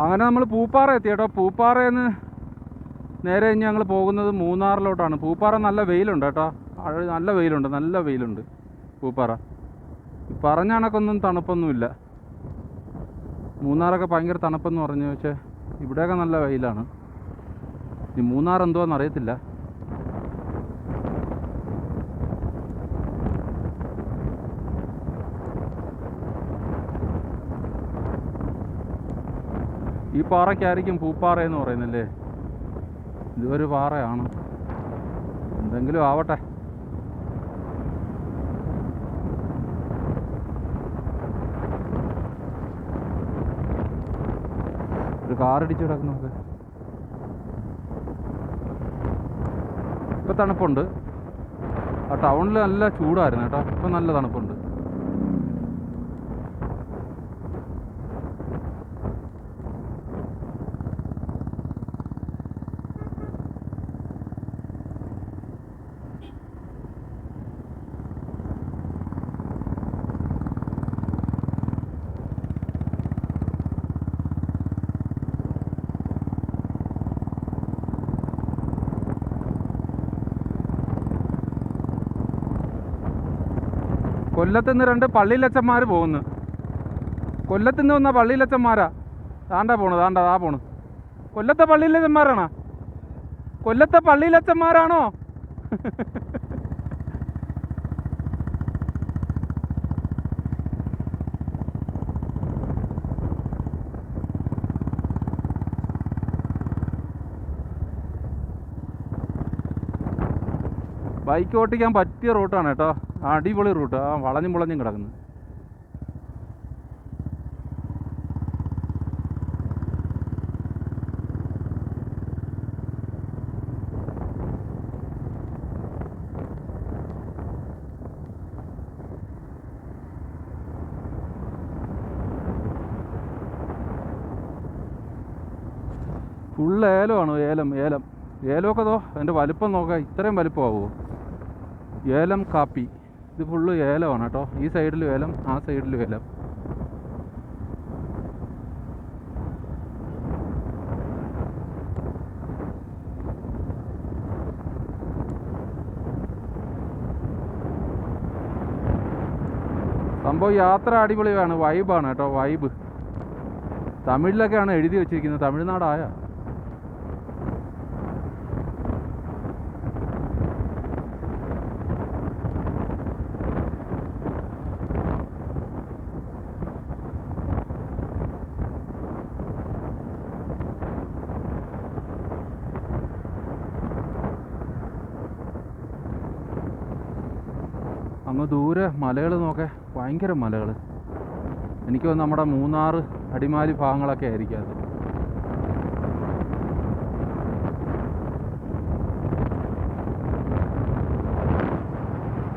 അങ്ങനെ നമ്മൾ പൂപ്പാറ എത്തി കേട്ടോ. പൂപ്പാറയിൽ നിന്ന് നേരെ ഇനി ഞങ്ങൾ പോകുന്നത് മൂന്നാറിലോട്ടാണ്. പൂപ്പാറ നല്ല വെയിലുണ്ട് കേട്ടോ. നല്ല വെയിലുണ്ട് പൂപ്പാറ. പറഞ്ഞ കണക്കൊന്നും തണുപ്പൊന്നുമില്ല. മൂന്നാറൊക്കെ ഭയങ്കര തണുപ്പെന്ന് പറഞ്ഞു, പക്ഷേ ഇവിടെയൊക്കെ നല്ല വെയിലാണ്. ഇനി മൂന്നാർ എന്തുവാന്ന് അറിയത്തില്ല. ഈ പാറയ്ക്കായിരിക്കും പൂപ്പാറ എന്ന് പറയുന്നല്ലേ. ഇതൊരു പാറയാണ്, എന്തെങ്കിലും ആവട്ടെ. ഒരു കാറിടിച്ച് കിടക്കുന്നു. നോക്ക്, ഇപ്പം തണുപ്പുണ്ട്. ആ ടൗണിൽ നല്ല ചൂടായിരുന്നു കേട്ടോ. ഇപ്പം നല്ല തണുപ്പുണ്ട്. കൊല്ലത്തുനിന്ന് 2 പള്ളിയിലച്ചന്മാർ പോകുന്നു. കൊല്ലത്തുനിന്ന് വന്ന പള്ളിയിലച്ചന്മാരാ താണ്ടാ പോണ്. കൊല്ലത്തെ പള്ളിയിലച്ചന്മാരാണോ? കൊല്ലത്തെ പള്ളിയിലച്ചന്മാരാണോ? ബൈക്ക് ഓട്ടിക്കാൻ പറ്റിയ റൂട്ടാണ് കേട്ടോ. അടിപൊളി റൂട്ട്. ആ വളഞ്ഞും കിടക്കുന്നു. ഫുള്ള് ഏലമാണ്. ഏലമൊക്കെ അതിൻ്റെ വലിപ്പം നോക്കാം. ഇത്രയും വലിപ്പമാവുമോ? ഏലം കാപ്പി. ഇത് ഫുള്ള് ഏലമാണ് കേട്ടോ. ഈ സൈഡിലും ഏലം, ആ സൈഡിലും ഏലം. സംഭവം യാത്ര അടിപൊളിയാണ്. വൈബാണ് കേട്ടോ. വൈബ്. തമിഴിലൊക്കെയാണ് എഴുതി വെച്ചിരിക്കുന്നത്. തമിഴ്നാടായ അങ്ങ് ദൂരെ മലകൾ നോക്കെ. ഭയങ്കര മലകൾ. എനിക്ക് തോന്നുന്നു നമ്മുടെ മൂന്നാർ, അടിമാലി ഭാഗങ്ങളൊക്കെ ആയിരിക്കും അത്.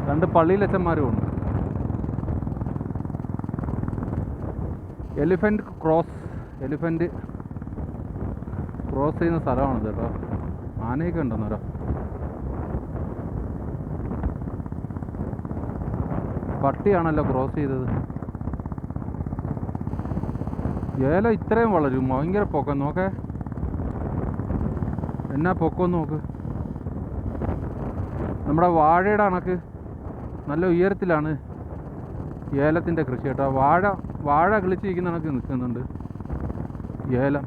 രണ്ട് പള്ളിയിലച്ചന്മാരും ഉണ്ട്. എലിഫൻറ്റ് ക്രോസ് ചെയ്യുന്ന സ്ഥലമാണിത് കേട്ടോ. ആനയൊക്കെ ഉണ്ടെന്നേരം. പട്ടിയാണല്ലോ ക്രോസ് ചെയ്തത്. ഏലം ഇത്രയും വളരും. ഭയങ്കര പൊക്കം നോക്കേ. എന്നാ പൊക്കം നോക്ക്. നമ്മുടെ വാഴയുടെ കണക്ക് നല്ല ഉയരത്തിലാണ് ഏലത്തിൻ്റെ കൃഷി കേട്ടോ. വാഴ കിളിച്ചിരിക്കുന്ന കണക്ക് നിൽക്കുന്നുണ്ട് ഏലം.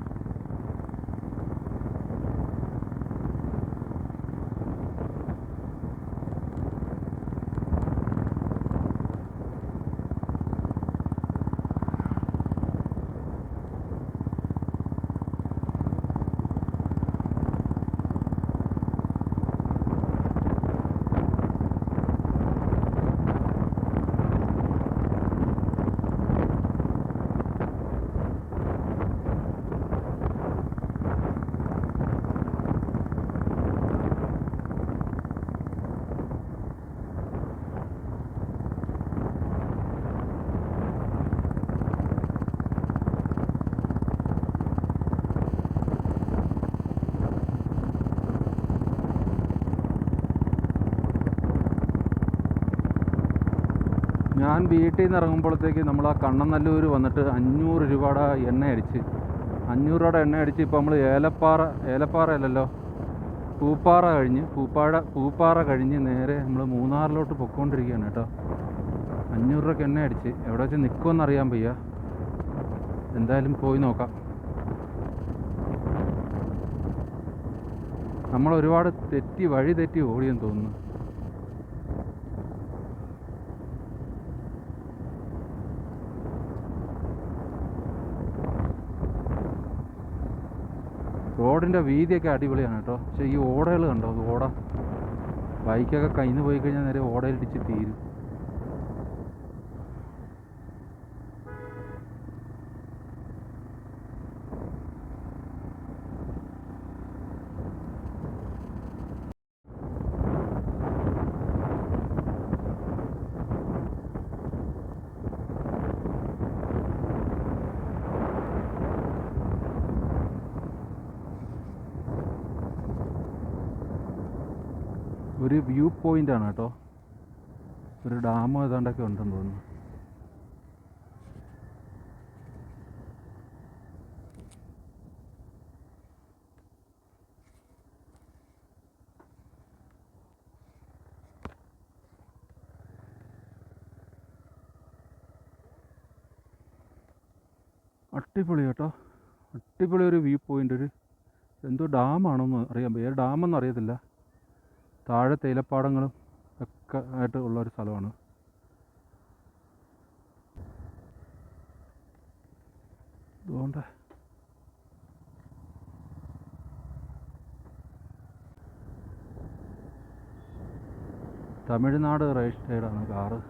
ഞാൻ വീട്ടിൽ നിന്ന് ഇറങ്ങുമ്പോഴത്തേക്ക് നമ്മൾ ആ കണ്ണനല്ലൂർ വന്നിട്ട് 500 രൂപയുടെ എണ്ണ അടിച്ച് 500 രൂപയുടെ എണ്ണ അടിച്ച് ഇപ്പോൾ നമ്മൾ ഏലപ്പാറ അല്ലല്ലോ, പൂപ്പാറ കഴിഞ്ഞ് നേരെ നമ്മൾ മൂന്നാറിലോട്ട് പൊയ്ക്കൊണ്ടിരിക്കുകയാണ് കേട്ടോ. 500 രൂപയ്ക്ക് എണ്ണ അടിച്ച് എവിടെ വെച്ച് നിൽക്കുമെന്ന് അറിയാൻ വയ്യ. എന്തായാലും പോയി നോക്കാം. നമ്മൾ ഒരുപാട് വഴി തെറ്റി ഓടിയെന്ന് തോന്നുന്നു. റോഡിൻ്റെ വീതിയൊക്കെ അടിപൊളിയാണ് കേട്ടോ. പക്ഷേ ഈ ഓടകൾ കണ്ടോ, ഓട ബൈക്കൊക്കെ കയ്യിൽ നിന്ന് പോയി കഴിഞ്ഞാൽ നേരെ ഓടയിലിടിച്ച് തീരും. ഒരു വ്യൂ പോയിൻ്റാണ് കേട്ടോ. ഒരു ഡാം ഏതാണ്ടൊക്കെ ഉണ്ടെന്ന് തോന്നുന്നു. അടിപൊളി കേട്ടോ, അടിപൊളി ഒരു വ്യൂ പോയിൻ്റ്. ഒരു എന്തോ ഡാമാണോന്ന് അറിയാൻ വയ്യ, ഡാമെന്ന് അറിയത്തില്ല. താഴെ തേയിലപ്പാടങ്ങളും ഒക്കെ ആയിട്ട് ഉള്ളൊരു സ്ഥലമാണ്. അതുകൊണ്ട് തമിഴ്നാട് രജിസ്റ്റേർഡാണ് കാറ്.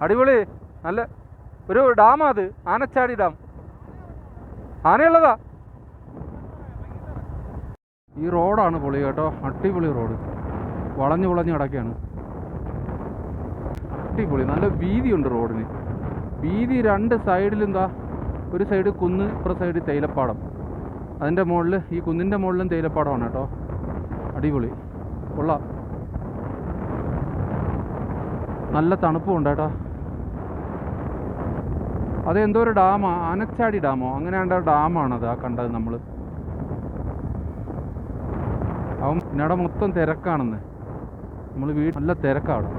അടിപൊളി, നല്ല ഒരു ഡാമാ അത്, ആനച്ചാടി ഡാം. ആനയുള്ളതാ. ഈ റോഡാണ് പൊളി കേട്ടോ, അടിപൊളി റോഡ്. വളഞ്ഞു കിടക്കുകയാണ്. അടിപൊളി, നല്ല വീതിയുണ്ട് റോഡിന്. വീതി രണ്ട് സൈഡിലും എന്താ, ഒരു സൈഡ് കുന്ന്, ഇപ്പുറ സൈഡ് തേയിലപ്പാടം. അതിൻ്റെ മുകളിൽ, ഈ കുന്നിൻ്റെ മുകളിലും തേയിലപ്പാടമാണ് കേട്ടോ. അടിപൊളി, കൊള്ളാം. നല്ല തണുപ്പുണ്ട് കേട്ടോ. അതെന്തോ ഒരു ഡാമാ, ആനച്ചാടി ഡാമോ അങ്ങനെ കണ്ട ഡാമാണത്, ആ കണ്ടത് നമ്മൾ. അവൻ പിന്നെ അവിടെ മൊത്തം തിരക്കാണെന്ന്. നമ്മൾ നല്ല തിരക്കാണ്.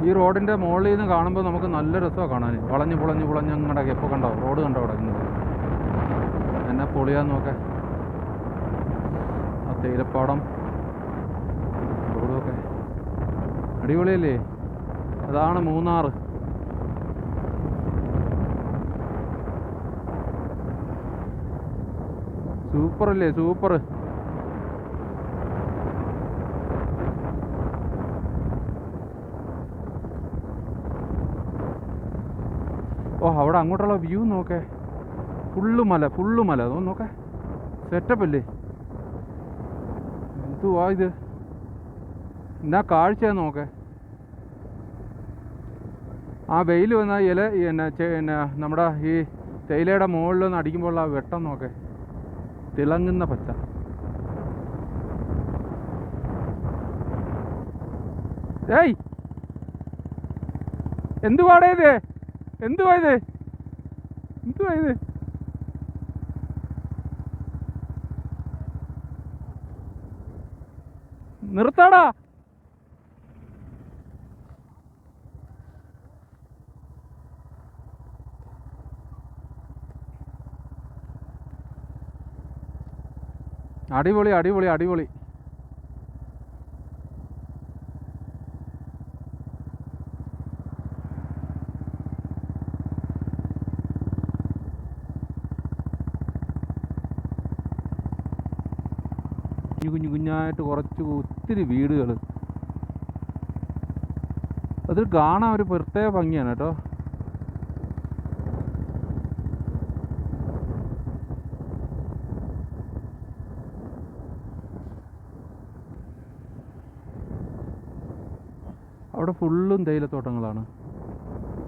ഈ റോഡിൻ്റെ മുകളിൽ നിന്ന് കാണുമ്പോൾ നമുക്ക് നല്ല രസമാണ് കാണാൻ. വളഞ്ഞ് അങ്ങോട്ടൊക്കെ എപ്പോൾ കണ്ടോ റോഡ് കണ്ടോ കിടക്കുന്നത്. എന്നെ പൊളിയാന്ന് നോക്കെ, ആ തേയിലപ്പാടം റോഡൊക്കെ അടിപൊളിയല്ലേ. അതാണ് മൂന്നാർ. സൂപ്പറല്ലേ, സൂപ്പർ. ഓ, അവിടെ അങ്ങോട്ടുള്ള വ്യൂ നോക്കേ, ഫുള്ള് മല അതൊന്ന് നോക്കേ, സെറ്റപ്പ് അല്ലേ. എന്തുവാ ഇത്, എന്നാ കാഴ്ചയാന്ന് നോക്കേ. ആ വെയിൽ വന്ന പിന്നെ നമ്മുടെ ഈ തേയിലയുടെ മുകളിലൊന്ന് അടിക്കുമ്പോൾ ആ വെട്ടം നോക്കേ, തിളങ്ങുന്ന പച്ച. ഏയ്, എന്തുവാടേ ഇത്, എന്തുവാ ഇത് നിർത്താടാ. അടിപൊളി. കുഞ്ഞായിട്ട് ഒത്തിരി വീടുകൾ അത് കാണാൻ ഒരു പ്രത്യേക ഭംഗിയാണ് കേട്ടോ. അവിടെ ഫുള്ളും തേയിലത്തോട്ടങ്ങളാണ്.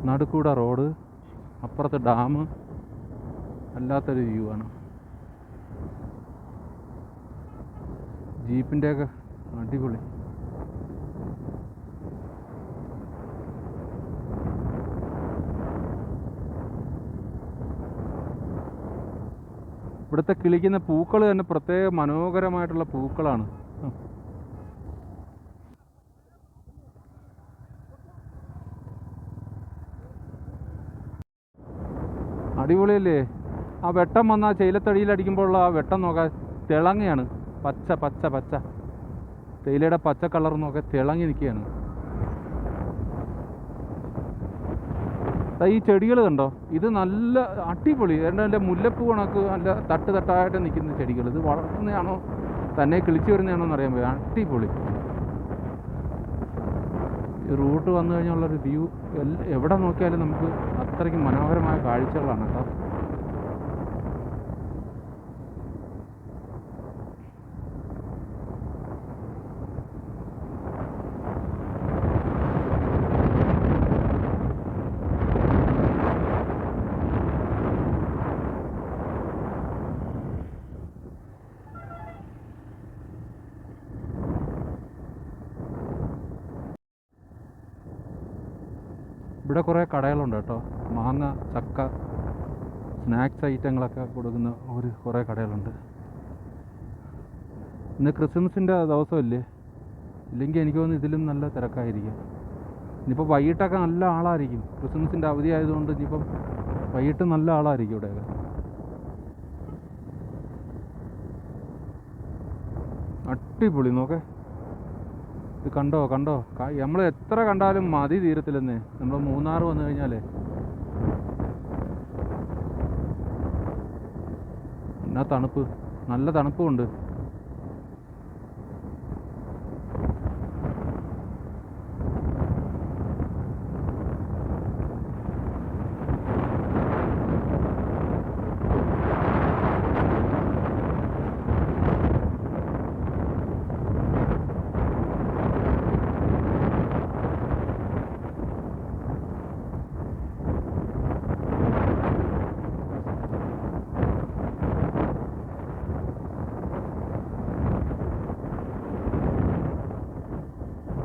നടുക്കൂടെ റോഡ്, അപ്പുറത്ത് ഡാം, അല്ലാത്തൊരു വ്യൂ ആണ്. ജീപ്പിൻ്റെയൊക്കെ അടിപൊളി. ഇവിടുത്തെ കിളിക്കുന്ന പൂക്കൾ തന്നെ പ്രത്യേക മനോഹരമായിട്ടുള്ള പൂക്കളാണ്. അടിപൊളിയല്ലേ? ആ വെട്ടം വന്ന തേയിലത്തടിയിലടിക്കുമ്പോഴുള്ള ആ വെട്ടം നോക്കാൻ തിളങ്ങയാണ്. പച്ച പച്ച പച്ച തേയിലയുടെ പച്ച കളർ നോക്കാൻ തിളങ്ങി നിൽക്കുകയാണ്. ഈ ചെടികൾ കണ്ടോ? ഇത് നല്ല അടിപൊളി. എൻ്റെ മുല്ലപ്പൂ കണക്ക് നല്ല തട്ട് തട്ടായിട്ട് നിൽക്കുന്ന ചെടികൾ. ഇത് വളർന്നതാണോ തന്നെ കിളിച്ചു വരുന്നതാണോ എന്നറിയാൻ പോയി. അടിപൊളി. ഈ റൂട്ട് വന്നു കഴിഞ്ഞുള്ളൊരു വ്യൂ എവിടെ നോക്കിയാലും നമുക്ക് അത്രയ്ക്ക് മനോഹരമായ കാഴ്ചകളാണ് കേട്ടോ. ഇവിടെ കുറേ കടകളുണ്ട് കേട്ടോ. മാങ്ങ, ചക്ക, സ്നാക്സ് ഐറ്റങ്ങളൊക്കെ കൊടുക്കുന്ന കുറേ കടകളുണ്ട്. ഇന്ന് ക്രിസ്മസിൻ്റെ ദിവസമല്ലേ? ഇല്ലെങ്കിൽ എനിക്ക് തോന്നുന്നു ഇതിലും നല്ല തിരക്കായിരിക്കും. ഇനിയിപ്പോൾ വൈകിട്ടൊക്കെ നല്ല ആളായിരിക്കും. ക്രിസ്മസിൻ്റെ അവധി ആയതുകൊണ്ട് ഇനിയിപ്പം വൈകിട്ട് നല്ല ആളായിരിക്കും ഇവിടെയൊക്കെ. അടിപൊളി. നോക്കേ, ഇത് കണ്ടോ കണ്ടോ? നമ്മൾ എത്ര കണ്ടാലും മതി തീരത്തില്ലെന്നേ. നമ്മൾ മൂന്നാർ വന്നു കഴിഞ്ഞാലേ എന്നാ തണുപ്പ്, നല്ല തണുപ്പുമുണ്ട്.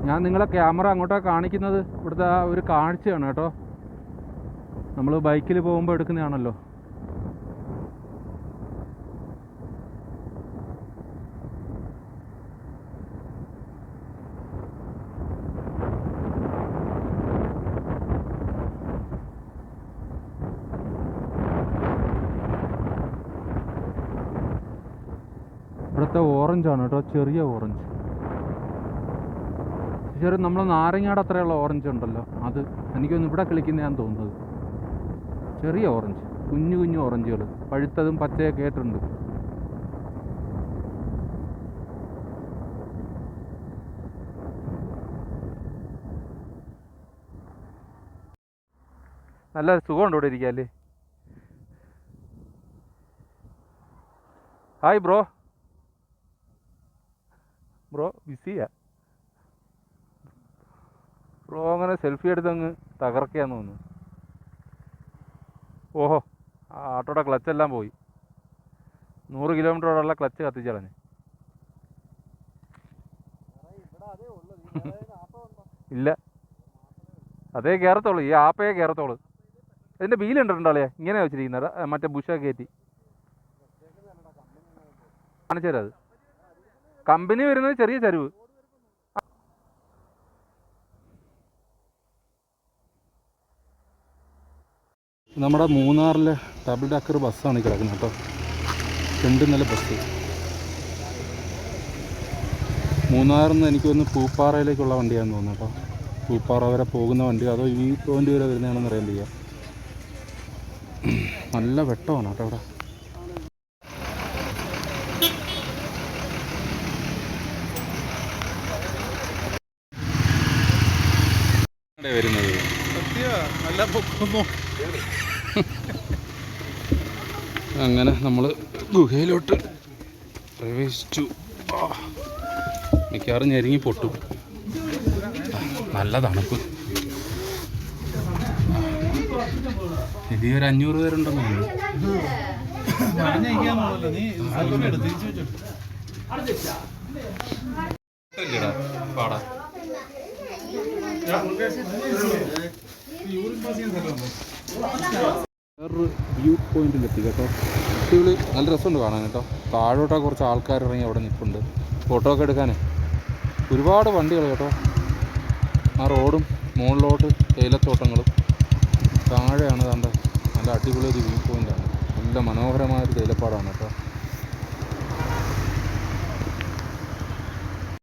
ഞാൻ നിങ്ങളെ ക്യാമറ അങ്ങോട്ടാണ് കാണിക്കുന്നത്. ഇവിടുത്തെ ആ ഒരു കാഴ്ചയാണ് കേട്ടോ. നമ്മൾ ബൈക്കിൽ പോകുമ്പോൾ എടുക്കുന്നതാണല്ലോ. ഇവിടുത്തെ ഓറഞ്ചാണ് കേട്ടോ, ചെറിയ ഓറഞ്ച്. നമ്മൾ നാരങ്ങയുടെ അത്രയുള്ള ഓറഞ്ച് ഉണ്ടല്ലോ, അത് എനിക്കൊന്ന് ഇവിടെ കളിക്കുന്നതാന്ന് തോന്നുന്നത്. ചെറിയ ഓറഞ്ച്, കുഞ്ഞു കുഞ്ഞു ഓറഞ്ചുകൾ, പഴുത്തതും പച്ചയൊക്കെ ആയിട്ടുണ്ട്. നല്ല സുഖമുണ്ട് ഇവിടെ ഇരിക്കാല്ലേ. Hi bro. ബിസിയാ ബ്രോ? അങ്ങനെ സെൽഫി എടുത്തങ്ങ് തകർക്കുകയെന്ന് തോന്നുന്നു. ഓഹോ, ആ ആട്ടോയുടെ ക്ലച്ചെല്ലാം പോയി. 100 കിലോമീറ്ററോടുള്ള ക്ലച്ച് കത്തിച്ചളഞ്ഞ്. ഇല്ല, അതേ കയറത്തോളൂ. ഈ ആപ്പയെ കയറത്തോളൂ. ഇതിൻ്റെ വീലുണ്ടിട്ടുണ്ടാളേ ഇങ്ങനെ വെച്ചിരിക്കുന്നത്. മറ്റേ ബുഷ കയറ്റി കാണിച്ചു തരാം. അത് കമ്പനി വരുന്നത് ചെറിയ ചരിവ്. നമ്മുടെ മൂന്നാറിലെ ഡബിൾ ഡക്കർ ബസ്സാണ് കിടക്കുന്നത് കേട്ടോ. 2 നില ബസ്. മൂന്നാറിൽ നിന്ന് എനിക്ക് തോന്നുന്നു പൂപ്പാറയിലേക്കുള്ള വണ്ടിയാണെന്ന് തോന്നുന്നു കേട്ടോ. പൂപ്പാറ വരെ പോകുന്ന വണ്ടി അതോ ഈ പോയിൻ്റ് വരെ വരുന്നതാണെന്ന് അറിയാൻ വയ്യ. നല്ല വെട്ടമാണ് കേട്ടോ ഇവിടെ. വരുന്നത് അങ്ങനെ നമ്മൾ ഗുഹയിലോട്ട് പ്രവേശിച്ചു. മിക്കവാറും ഞെരുങ്ങി പൊട്ടും, നല്ല തണുപ്പ്. ഇതൊരു 500 പേരുണ്ടെന്ന് തോന്നുന്നു. പാടാ വേറൊരു വ്യൂ പോയിന്റിലെത്തി കേട്ടോ. അടിപൊളി, നല്ല രസമുണ്ട് കാണാൻ കേട്ടോ. താഴോട്ടാ കുറച്ച് ആൾക്കാർ ഇറങ്ങി അവിടെ നിൽപ്പുണ്ട് ഫോട്ടോ ഒക്കെ എടുക്കാൻ. ഒരുപാട് വണ്ടികൾ കേട്ടോ. ആ റോഡും മുകളിലോട്ട് തേയിലത്തോട്ടങ്ങളും, താഴെയാണ് കണ്ട നല്ല അടിപൊളി ഒരു വ്യൂ പോയിൻ്റാണ്. നല്ല മനോഹരമായൊരു തേയിലപ്പാടാണ് കേട്ടോ.